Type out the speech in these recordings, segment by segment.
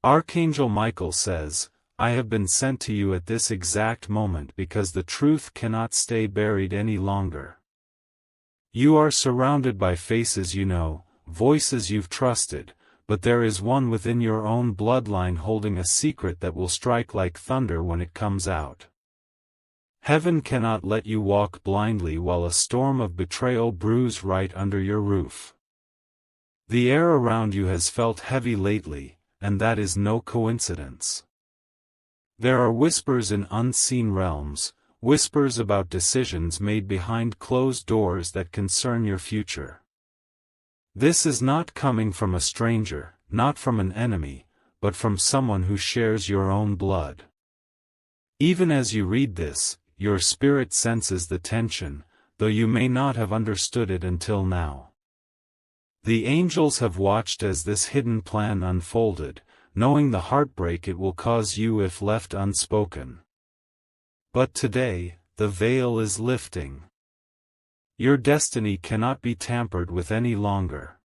Archangel Michael says, I have been sent to you at this exact moment because the truth cannot stay buried any longer. You are surrounded by faces you know, voices you've trusted, but there is one within your own bloodline holding a secret that will strike like thunder when it comes out. Heaven cannot let you walk blindly while a storm of betrayal brews right under your roof. The air around you has felt heavy lately, and that is no coincidence. There are whispers in unseen realms, whispers about decisions made behind closed doors that concern your future. This is not coming from a stranger, not from an enemy, but from someone who shares your own blood. Even as you read this, your spirit senses the tension, though you may not have understood it until now. The angels have watched as this hidden plan unfolded, knowing the heartbreak it will cause you if left unspoken. But today, the veil is lifting. Your destiny cannot be tampered with any longer.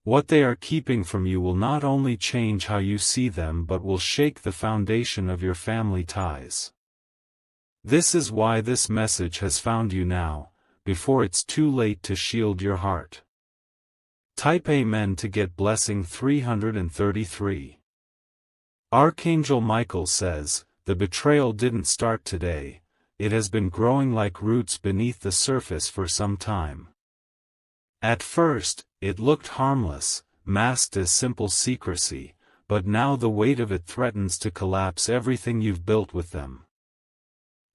What they are keeping from you will not only change how you see them but will shake the foundation of your family ties. This is why this message has found you now, before it's too late to shield your heart. Type Amen to get blessing 333. Archangel Michael says, the betrayal didn't start today, it has been growing like roots beneath the surface for some time. At first, it looked harmless, masked as simple secrecy, but now the weight of it threatens to collapse everything you've built with them.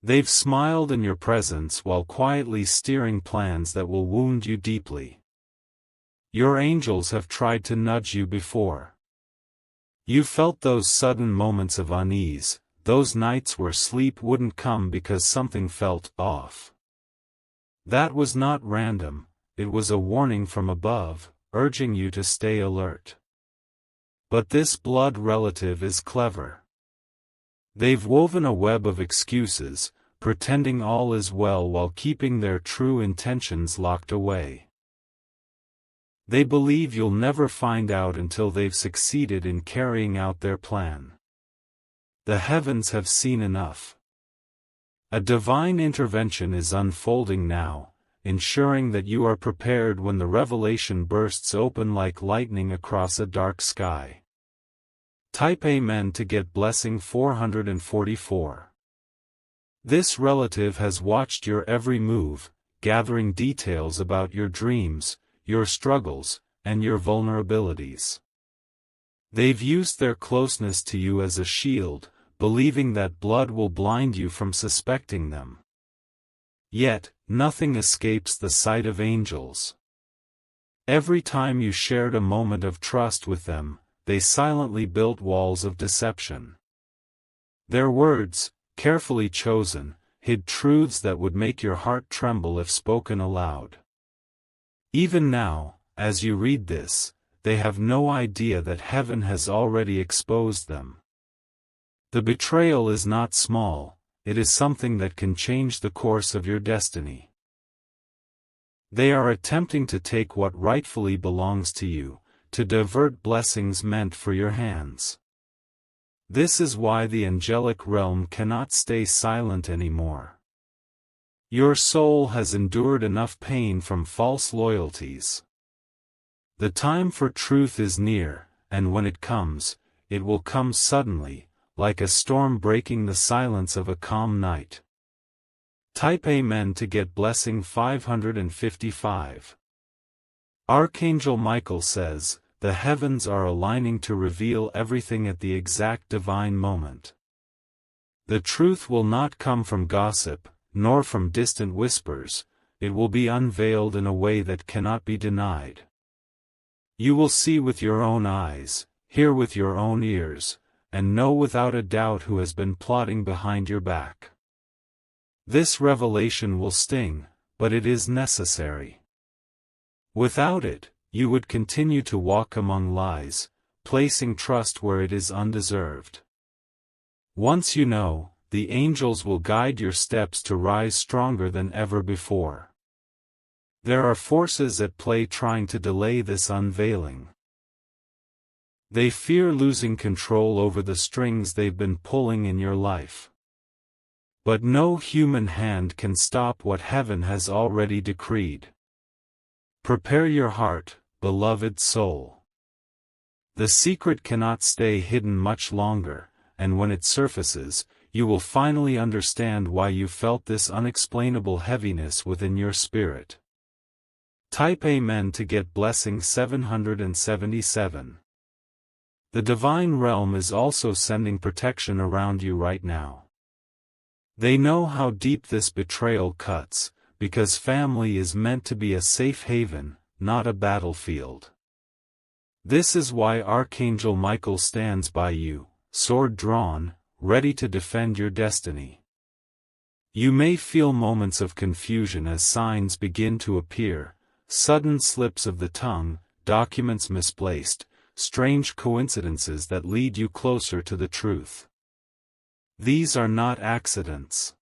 They've smiled in your presence while quietly steering plans that will wound you deeply. Your angels have tried to nudge you before. You felt those sudden moments of unease, those nights where sleep wouldn't come because something felt off. That was not random, it was a warning from above, urging you to stay alert. But this blood relative is clever. They've woven a web of excuses, pretending all is well while keeping their true intentions locked away. They believe you'll never find out until they've succeeded in carrying out their plan. The heavens have seen enough. A divine intervention is unfolding now, ensuring that you are prepared when the revelation bursts open like lightning across a dark sky. Type Amen to get blessing 444. This relative has watched your every move, gathering details about your dreams, your struggles, and your vulnerabilities. They've used their closeness to you as a shield, believing that blood will blind you from suspecting them. Yet, nothing escapes the sight of angels. Every time you shared a moment of trust with them, they silently built walls of deception. Their words, carefully chosen, hid truths that would make your heart tremble if spoken aloud. Even now, as you read this, they have no idea that heaven has already exposed them. The betrayal is not small, it is something that can change the course of your destiny. They are attempting to take what rightfully belongs to you, to divert blessings meant for your hands. This is why the angelic realm cannot stay silent anymore. Your soul has endured enough pain from false loyalties. The time for truth is near, and when it comes, it will come suddenly, like a storm breaking the silence of a calm night. Type Amen to get blessing 555. Archangel Michael says, the heavens are aligning to reveal everything at the exact divine moment. The truth will not come from gossip, nor from distant whispers, it will be unveiled in a way that cannot be denied. You will see with your own eyes, hear with your own ears, and know without a doubt who has been plotting behind your back. This revelation will sting, but it is necessary. Without it, you would continue to walk among lies, placing trust where it is undeserved. Once you know, the angels will guide your steps to rise stronger than ever before. There are forces at play trying to delay this unveiling. They fear losing control over the strings they've been pulling in your life. But no human hand can stop what heaven has already decreed. Prepare your heart, beloved soul. The secret cannot stay hidden much longer, and when it surfaces, you will finally understand why you felt this unexplainable heaviness within your spirit. Type Amen to get blessing 777. The divine realm is also sending protection around you right now. They know how deep this betrayal cuts, because family is meant to be a safe haven, not a battlefield. This is why Archangel Michael stands by you, sword drawn, ready to defend your destiny. You may feel moments of confusion as signs begin to appear, sudden slips of the tongue, documents misplaced, strange coincidences that lead you closer to the truth. These are not accidents.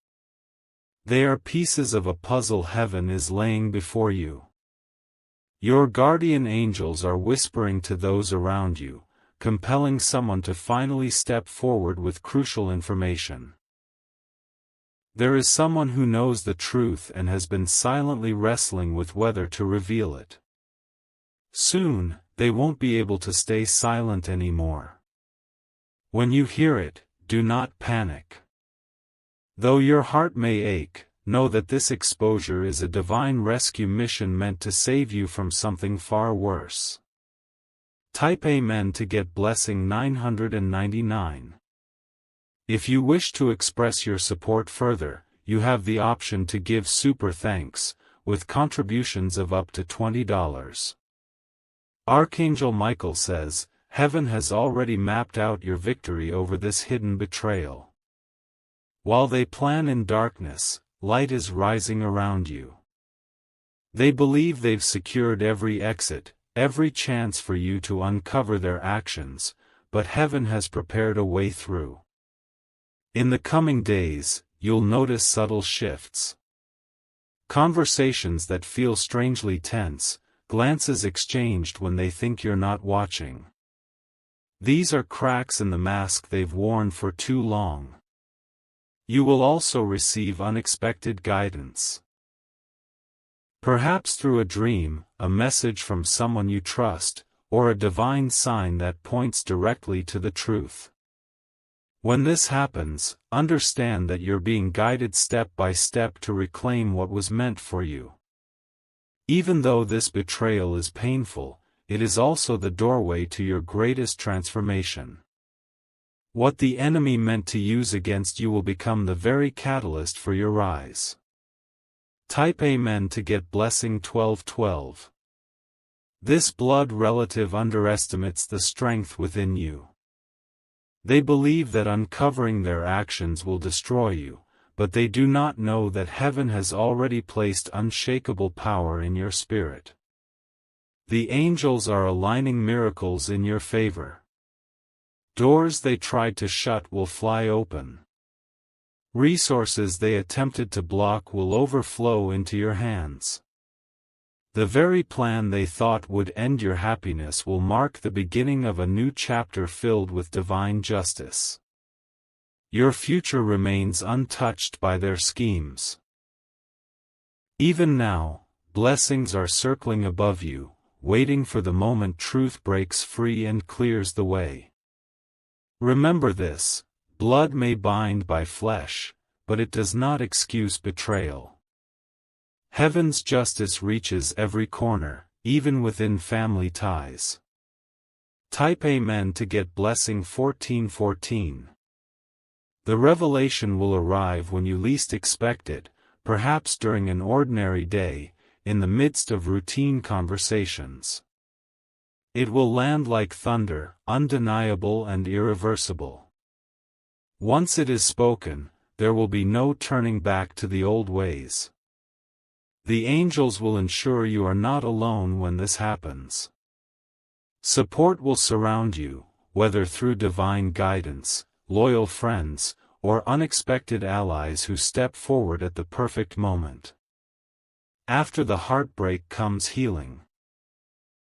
They are pieces of a puzzle heaven is laying before you. Your guardian angels are whispering to those around you, compelling someone to finally step forward with crucial information. There is someone who knows the truth and has been silently wrestling with whether to reveal it. Soon, they won't be able to stay silent anymore. When you hear it, do not panic. Though your heart may ache, know that this exposure is a divine rescue mission meant to save you from something far worse. Type Amen to get blessing 999. If you wish to express your support further, you have the option to give super thanks, with contributions of up to $20. Archangel Michael says, heaven has already mapped out your victory over this hidden betrayal. While they plan in darkness, light is rising around you. They believe they've secured every exit, every chance for you to uncover their actions, but heaven has prepared a way through. In the coming days, you'll notice subtle shifts. Conversations that feel strangely tense, glances exchanged when they think you're not watching. These are cracks in the mask they've worn for too long. You will also receive unexpected guidance. Perhaps through a dream, a message from someone you trust, or a divine sign that points directly to the truth. When this happens, understand that you're being guided step by step to reclaim what was meant for you. Even though this betrayal is painful, it is also the doorway to your greatest transformation. What the enemy meant to use against you will become the very catalyst for your rise. Type Amen to get blessing 1212. This blood relative underestimates the strength within you. They believe that uncovering their actions will destroy you, but they do not know that heaven has already placed unshakable power in your spirit. The angels are aligning miracles in your favor. Doors they tried to shut will fly open. Resources they attempted to block will overflow into your hands. The very plan they thought would end your happiness will mark the beginning of a new chapter filled with divine justice. Your future remains untouched by their schemes. Even now, blessings are circling above you, waiting for the moment truth breaks free and clears the way. Remember this: blood may bind by flesh, but it does not excuse betrayal. Heaven's justice reaches every corner, even within family ties. Type Amen to get blessing 1414. The revelation will arrive when you least expect it, perhaps during an ordinary day, in the midst of routine conversations. It will land like thunder, undeniable and irreversible. Once it is spoken, there will be no turning back to the old ways. The angels will ensure you are not alone when this happens. Support will surround you, whether through divine guidance, loyal friends, or unexpected allies who step forward at the perfect moment. After the heartbreak comes healing.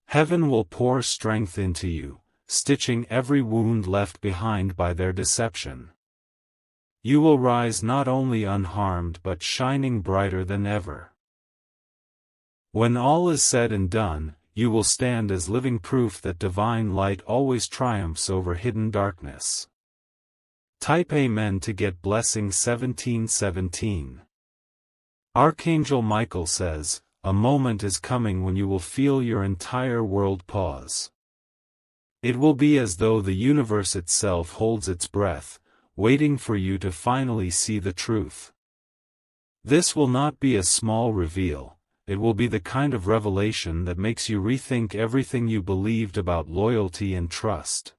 Heaven will pour strength into you, stitching every wound left behind by their deception. You will rise not only unharmed but shining brighter than ever. When all is said and done, you will stand as living proof that divine light always triumphs over hidden darkness. Type Amen to get blessing 1717. Archangel Michael says, a moment is coming when you will feel your entire world pause. It will be as though the universe itself holds its breath, waiting for you to finally see the truth. This will not be a small reveal, it will be the kind of revelation that makes you rethink everything you believed about loyalty and trust.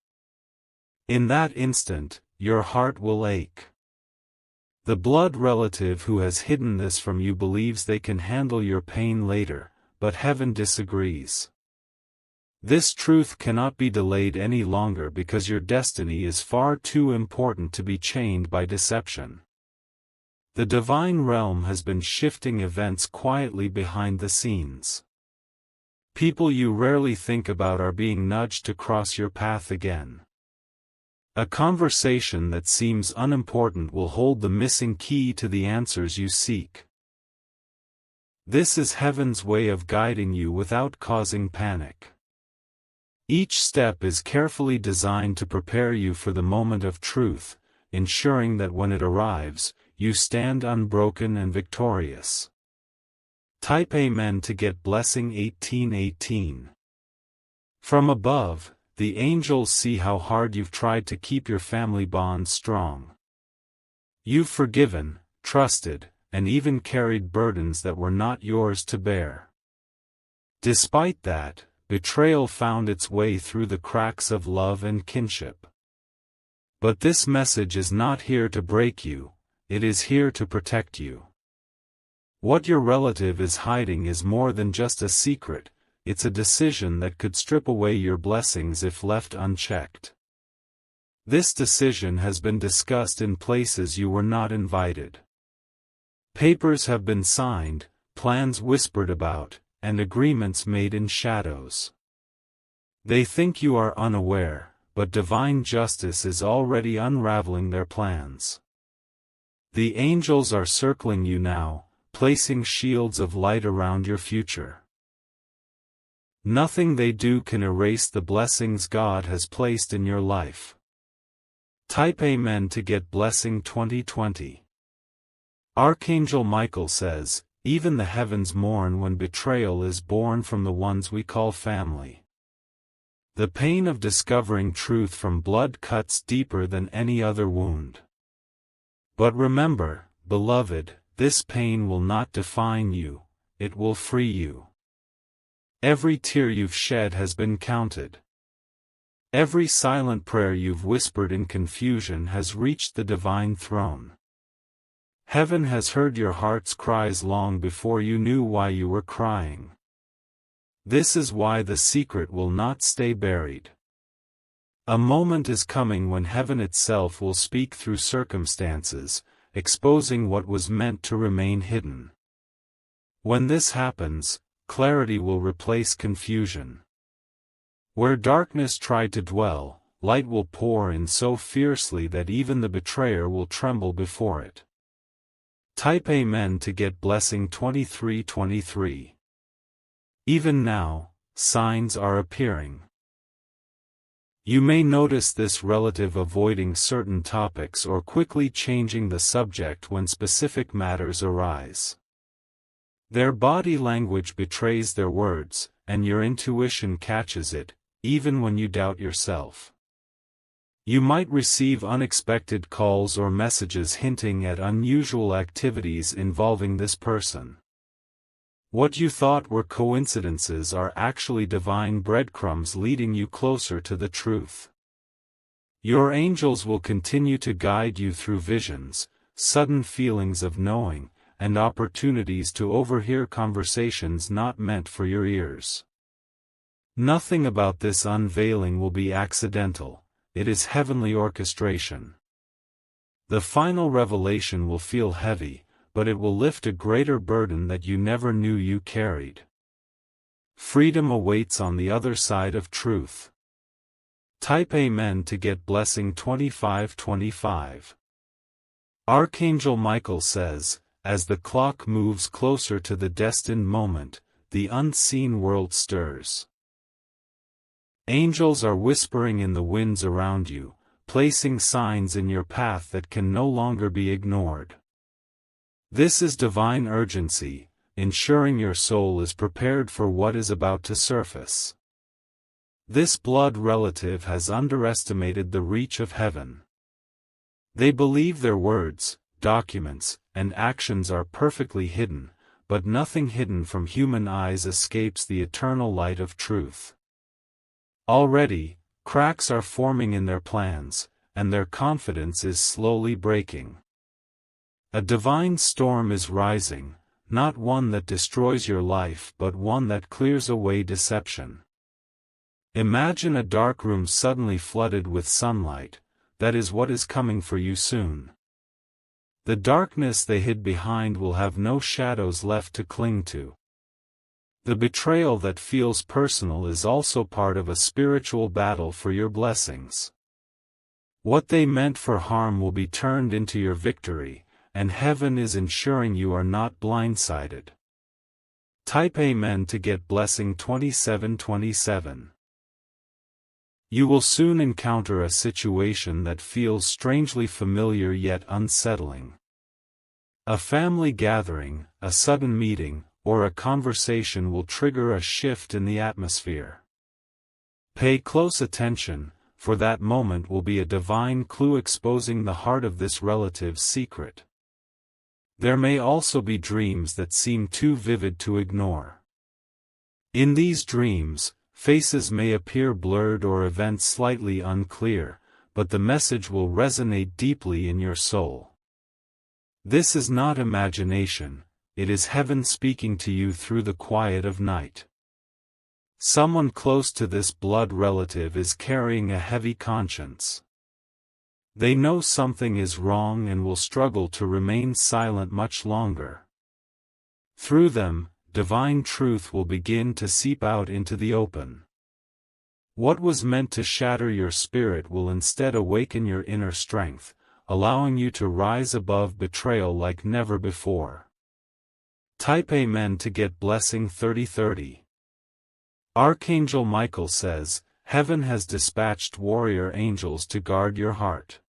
In that instant, your heart will ache. The blood relative who has hidden this from you believes they can handle your pain later, but heaven disagrees. This truth cannot be delayed any longer because your destiny is far too important to be chained by deception. The divine realm has been shifting events quietly behind the scenes. People you rarely think about are being nudged to cross your path again. A conversation that seems unimportant will hold the missing key to the answers you seek. This is heaven's way of guiding you without causing panic. Each step is carefully designed to prepare you for the moment of truth, ensuring that when it arrives, you stand unbroken and victorious. Type Amen to get blessing 1818. From above, the angels see how hard you've tried to keep your family bond strong. You've forgiven, trusted, and even carried burdens that were not yours to bear. Despite that, betrayal found its way through the cracks of love and kinship. But this message is not here to break you, it is here to protect you. What your relative is hiding is more than just a secret, it's a decision that could strip away your blessings if left unchecked. This decision has been discussed in places you were not invited. Papers have been signed, plans whispered about, and agreements made in shadows. They think you are unaware, but divine justice is already unraveling their plans. The angels are circling you now, placing shields of light around your future. Nothing they do can erase the blessings God has placed in your life. Type Amen to get blessing 2020. Archangel Michael says, even the heavens mourn when betrayal is born from the ones we call family. The pain of discovering truth from blood cuts deeper than any other wound. But remember, beloved, this pain will not define you, it will free you. Every tear you've shed has been counted. Every silent prayer you've whispered in confusion has reached the divine throne. Heaven has heard your heart's cries long before you knew why you were crying. This is why the secret will not stay buried. A moment is coming when heaven itself will speak through circumstances, exposing what was meant to remain hidden. When this happens, clarity will replace confusion. Where darkness tried to dwell, light will pour in so fiercely that even the betrayer will tremble before it. Type Amen to get blessing 2323. Even now, signs are appearing. You may notice this relative avoiding certain topics or quickly changing the subject when specific matters arise. Their body language betrays their words, and your intuition catches it, even when you doubt yourself. You might receive unexpected calls or messages hinting at unusual activities involving this person. What you thought were coincidences are actually divine breadcrumbs leading you closer to the truth. Your angels will continue to guide you through visions, sudden feelings of knowing, and opportunities to overhear conversations not meant for your ears. Nothing about this unveiling will be accidental, it is heavenly orchestration. The final revelation will feel heavy, but it will lift a greater burden that you never knew you carried. Freedom awaits on the other side of truth. Type Amen to get blessing 2525. Archangel Michael says, as the clock moves closer to the destined moment, the unseen world stirs. Angels are whispering in the winds around you, placing signs in your path that can no longer be ignored. This is divine urgency, ensuring your soul is prepared for what is about to surface. This blood relative has underestimated the reach of heaven. They believe their words, documents, and actions are perfectly hidden, but nothing hidden from human eyes escapes the eternal light of truth. Already, cracks are forming in their plans, and their confidence is slowly breaking. A divine storm is rising, not one that destroys your life but one that clears away deception. Imagine a dark room suddenly flooded with sunlight. That is what is coming for you soon. The darkness they hid behind will have no shadows left to cling to. The betrayal that feels personal is also part of a spiritual battle for your blessings. What they meant for harm will be turned into your victory, and heaven is ensuring you are not blindsided. Type Amen to get blessing 2727. You will soon encounter a situation that feels strangely familiar yet unsettling. A family gathering, a sudden meeting, or a conversation will trigger a shift in the atmosphere. Pay close attention, for that moment will be a divine clue exposing the heart of this relative's secret. There may also be dreams that seem too vivid to ignore. In these dreams, faces may appear blurred or events slightly unclear, but the message will resonate deeply in your soul. This is not imagination, it is heaven speaking to you through the quiet of night. Someone close to this blood relative is carrying a heavy conscience. They know something is wrong and will struggle to remain silent much longer. Through them, divine truth will begin to seep out into the open. What was meant to shatter your spirit will instead awaken your inner strength, allowing you to rise above betrayal like never before. Type Amen to get blessing 3030. Archangel Michael says, heaven has dispatched warrior angels to guard your heart.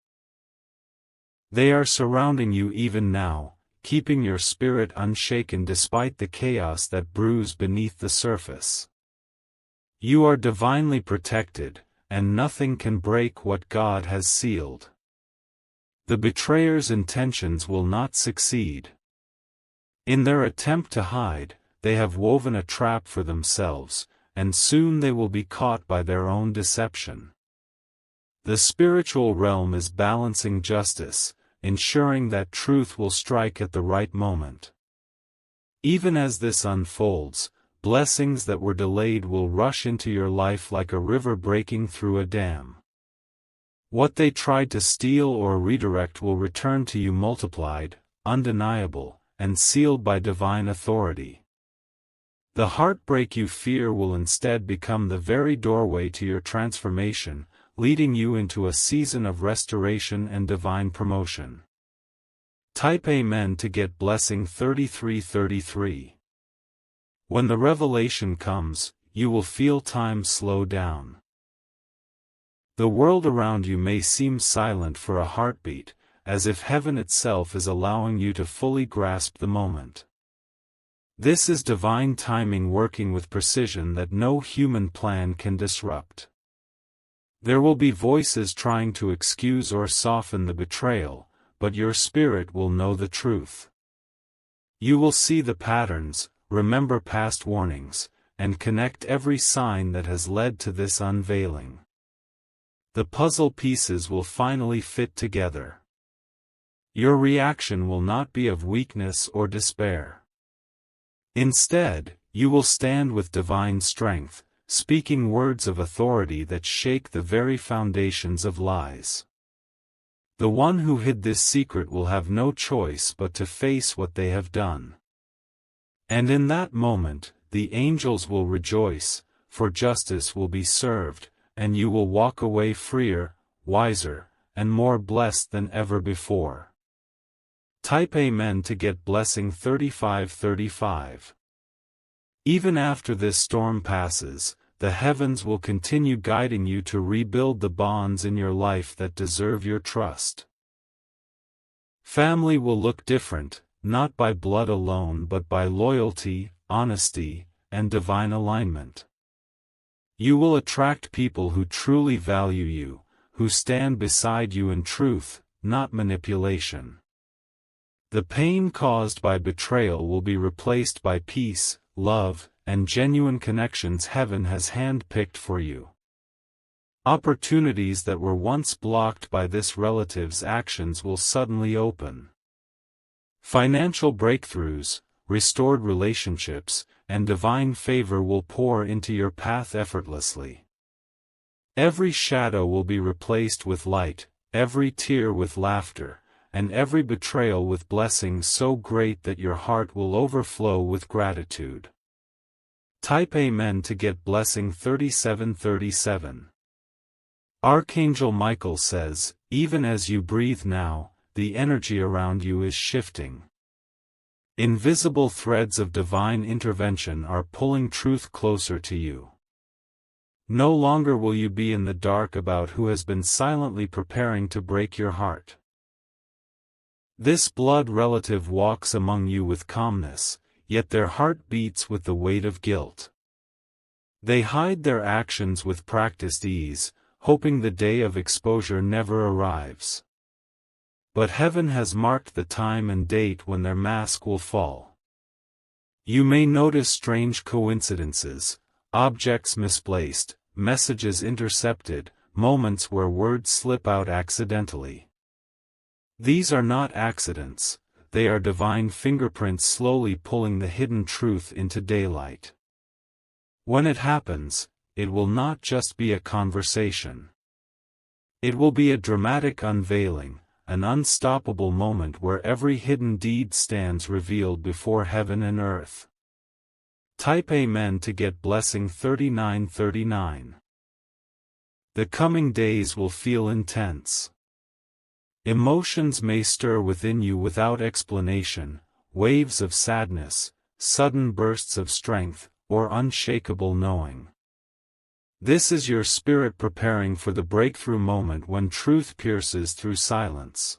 They are surrounding you even now, keeping your spirit unshaken despite the chaos that brews beneath the surface. You are divinely protected, and nothing can break what God has sealed. The betrayer's intentions will not succeed. In their attempt to hide, they have woven a trap for themselves, and soon they will be caught by their own deception. The spiritual realm is balancing justice, ensuring that truth will strike at the right moment. Even as this unfolds, blessings that were delayed will rush into your life like a river breaking through a dam. What they tried to steal or redirect will return to you multiplied, undeniable, and sealed by divine authority. The heartbreak you fear will instead become the very doorway to your transformation, leading you into a season of restoration and divine promotion. Type Amen to get blessing 3333. When the revelation comes, you will feel time slow down. The world around you may seem silent for a heartbeat, as if heaven itself is allowing you to fully grasp the moment. This is divine timing working with precision that no human plan can disrupt. There will be voices trying to excuse or soften the betrayal, but your spirit will know the truth. You will see the patterns, remember past warnings, and connect every sign that has led to this unveiling. The puzzle pieces will finally fit together. Your reaction will not be of weakness or despair. Instead, you will stand with divine strength, speaking words of authority that shake the very foundations of lies. The one who hid this secret will have no choice but to face what they have done. And in that moment, the angels will rejoice, for justice will be served, and you will walk away freer, wiser, and more blessed than ever before. Type Amen to get blessing 3535. Even after this storm passes, the heavens will continue guiding you to rebuild the bonds in your life that deserve your trust. Family will look different, not by blood alone but by loyalty, honesty, and divine alignment. You will attract people who truly value you, who stand beside you in truth, not manipulation. The pain caused by betrayal will be replaced by peace, love, and genuine connections heaven has handpicked for you. Opportunities that were once blocked by this relative's actions will suddenly open. Financial breakthroughs, restored relationships, and divine favor will pour into your path effortlessly. Every shadow will be replaced with light, every tear with laughter, and every betrayal with blessings so great that your heart will overflow with gratitude. Type Amen to get blessing 3737. Archangel Michael says, even as you breathe now, the energy around you is shifting. Invisible threads of divine intervention are pulling truth closer to you. No longer will you be in the dark about who has been silently preparing to break your heart. This blood relative walks among you with calmness, yet their heart beats with the weight of guilt. They hide their actions with practiced ease, hoping the day of exposure never arrives. But heaven has marked the time and date when their mask will fall. You may notice strange coincidences, objects misplaced, messages intercepted, moments where words slip out accidentally. These are not accidents, they are divine fingerprints slowly pulling the hidden truth into daylight. When it happens, it will not just be a conversation. It will be a dramatic unveiling, an unstoppable moment where every hidden deed stands revealed before heaven and earth. Type Amen to get blessing 3939. The coming days will feel intense. Emotions may stir within you without explanation, waves of sadness, sudden bursts of strength, or unshakable knowing. This is your spirit preparing for the breakthrough moment when truth pierces through silence.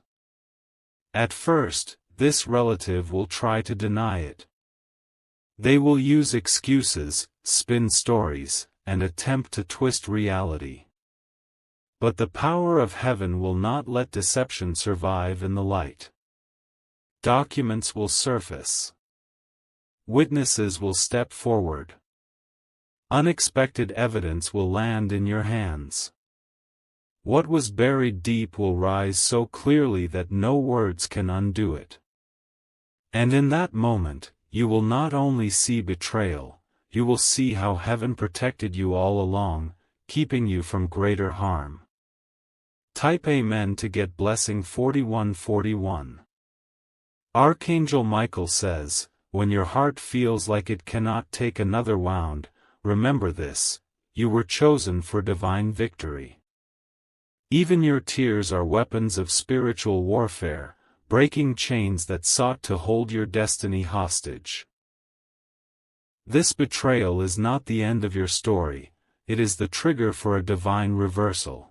At first, this relative will try to deny it. They will use excuses, spin stories, and attempt to twist reality. But the power of heaven will not let deception survive in the light. Documents will surface. Witnesses will step forward. Unexpected evidence will land in your hands. What was buried deep will rise so clearly that no words can undo it. And in that moment, you will not only see betrayal, you will see how heaven protected you all along, keeping you from greater harm. Type Amen to get blessing 4141. Archangel Michael says, when your heart feels like it cannot take another wound, remember this, you were chosen for divine victory. Even your tears are weapons of spiritual warfare, breaking chains that sought to hold your destiny hostage. This betrayal is not the end of your story, it is the trigger for a divine reversal.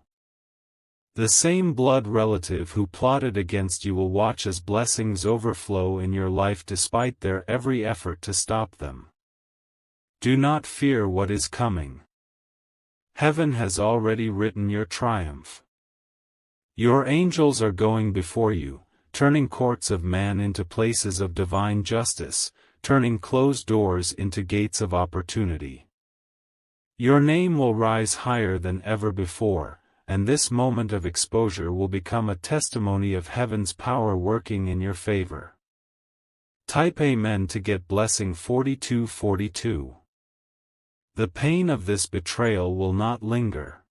The same blood relative who plotted against you will watch as blessings overflow in your life despite their every effort to stop them. Do not fear what is coming. Heaven has already written your triumph. Your angels are going before you, turning courts of man into places of divine justice, turning closed doors into gates of opportunity. Your name will rise higher than ever before, and this moment of exposure will become a testimony of heaven's power working in your favor. Type Amen to get blessing 4242. The pain of this betrayal will not linger.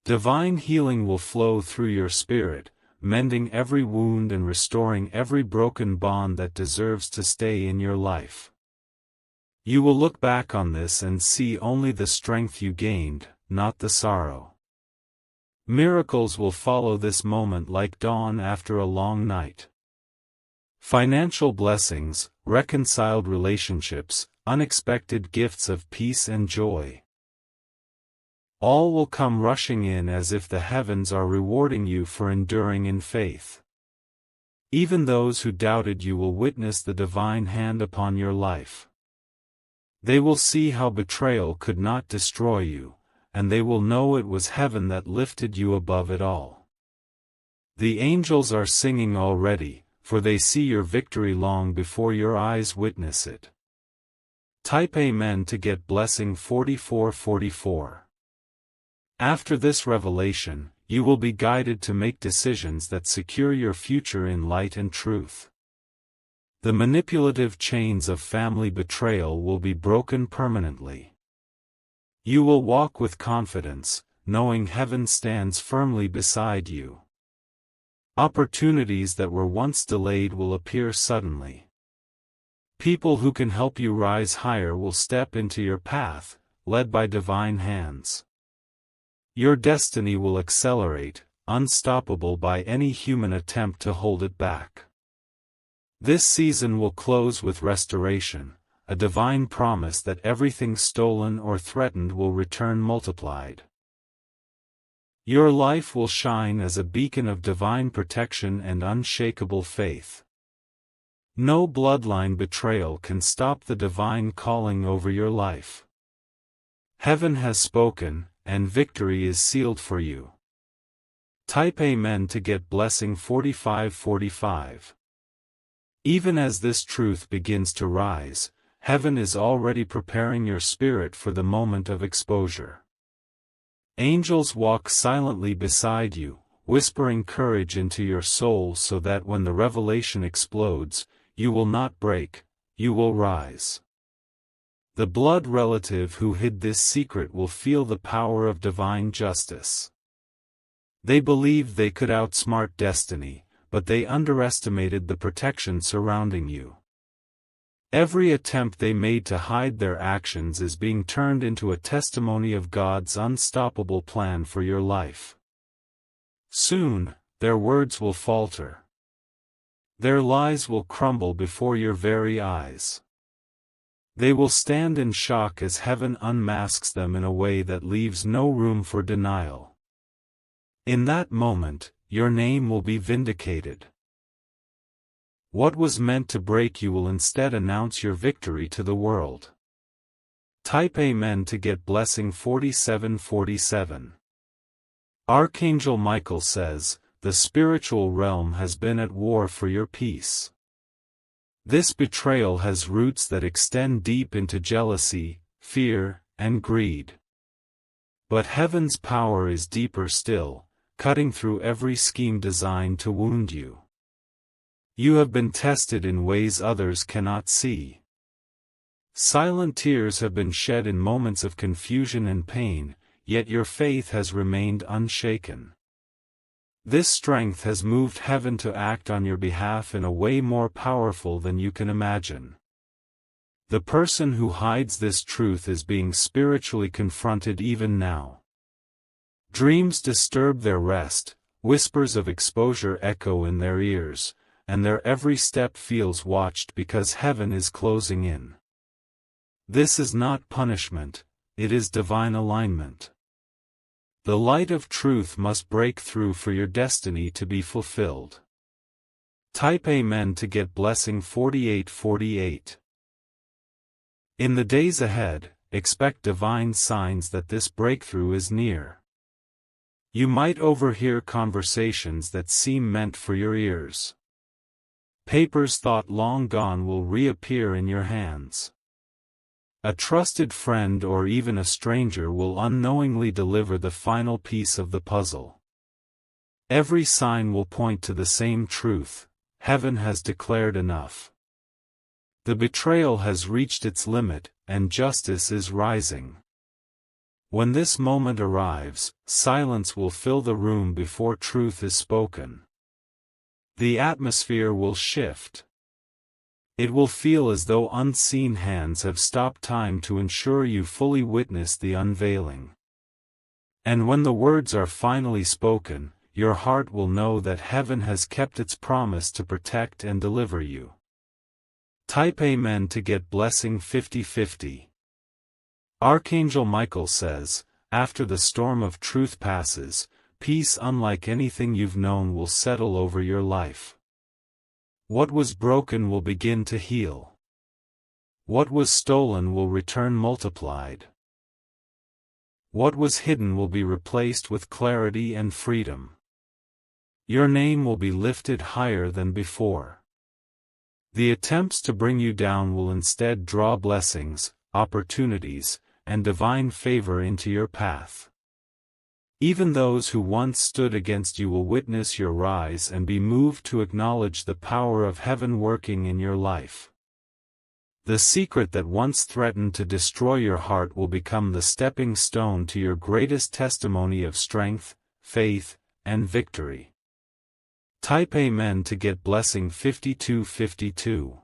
Divine healing will flow through your spirit, mending every wound and restoring every broken bond that deserves to stay in your life. You will look back on this and see only the strength you gained, not the sorrow. Miracles will follow this moment like dawn after a long night. Financial blessings, reconciled relationships, unexpected gifts of peace and joy. All will come rushing in as if the heavens are rewarding you for enduring in faith. Even those who doubted you will witness the divine hand upon your life. They will see how betrayal could not destroy you, and they will know it was heaven that lifted you above it all. The angels are singing already, for they see your victory long before your eyes witness it. Type Amen to get blessing 4444. After this revelation, you will be guided to make decisions that secure your future in light and truth. The manipulative chains of family betrayal will be broken permanently. You will walk with confidence, knowing heaven stands firmly beside you. Opportunities that were once delayed will appear suddenly. People who can help you rise higher will step into your path, led by divine hands. Your destiny will accelerate, unstoppable by any human attempt to hold it back. This season will close with restoration, a divine promise that everything stolen or threatened will return multiplied. Your life will shine as a beacon of divine protection and unshakable faith. No bloodline betrayal can stop the divine calling over your life. Heaven has spoken, and victory is sealed for you. Type Amen to get blessing 4545. Even as this truth begins to rise, heaven is already preparing your spirit for the moment of exposure. Angels walk silently beside you, whispering courage into your soul so that when the revelation explodes, you will not break, you will rise. The blood relative who hid this secret will feel the power of divine justice. They believed they could outsmart destiny, but they underestimated the protection surrounding you. Every attempt they made to hide their actions is being turned into a testimony of God's unstoppable plan for your life. Soon, their words will falter. Their lies will crumble before your very eyes. They will stand in shock as heaven unmasks them in a way that leaves no room for denial. In that moment, your name will be vindicated. What was meant to break you will instead announce your victory to the world. Type Amen to get blessing 4747. Archangel Michael says, the spiritual realm has been at war for your peace. This betrayal has roots that extend deep into jealousy, fear, and greed. But heaven's power is deeper still, cutting through every scheme designed to wound you. You have been tested in ways others cannot see. Silent tears have been shed in moments of confusion and pain, yet your faith has remained unshaken. This strength has moved heaven to act on your behalf in a way more powerful than you can imagine. The person who hides this truth is being spiritually confronted even now. Dreams disturb their rest, whispers of exposure echo in their ears, and their every step feels watched because heaven is closing in. This is not punishment, it is divine alignment. The light of truth must break through for your destiny to be fulfilled. Type Amen to get blessing 4848. In the days ahead, expect divine signs that this breakthrough is near. You might overhear conversations that seem meant for your ears. Papers thought long gone will reappear in your hands. A trusted friend or even a stranger will unknowingly deliver the final piece of the puzzle. Every sign will point to the same truth: heaven has declared enough. The betrayal has reached its limit, and justice is rising. When this moment arrives, silence will fill the room before truth is spoken. The atmosphere will shift. It will feel as though unseen hands have stopped time to ensure you fully witness the unveiling. And when the words are finally spoken, your heart will know that heaven has kept its promise to protect and deliver you. Type Amen to get blessing 50/50. Archangel Michael says, after the storm of truth passes, peace unlike anything you've known will settle over your life. What was broken will begin to heal. What was stolen will return multiplied. What was hidden will be replaced with clarity and freedom. Your name will be lifted higher than before. The attempts to bring you down will instead draw blessings, opportunities, and divine favor into your path. Even those who once stood against you will witness your rise and be moved to acknowledge the power of heaven working in your life. The secret that once threatened to destroy your heart will become the stepping stone to your greatest testimony of strength, faith, and victory. Type Amen to get blessing 52/52.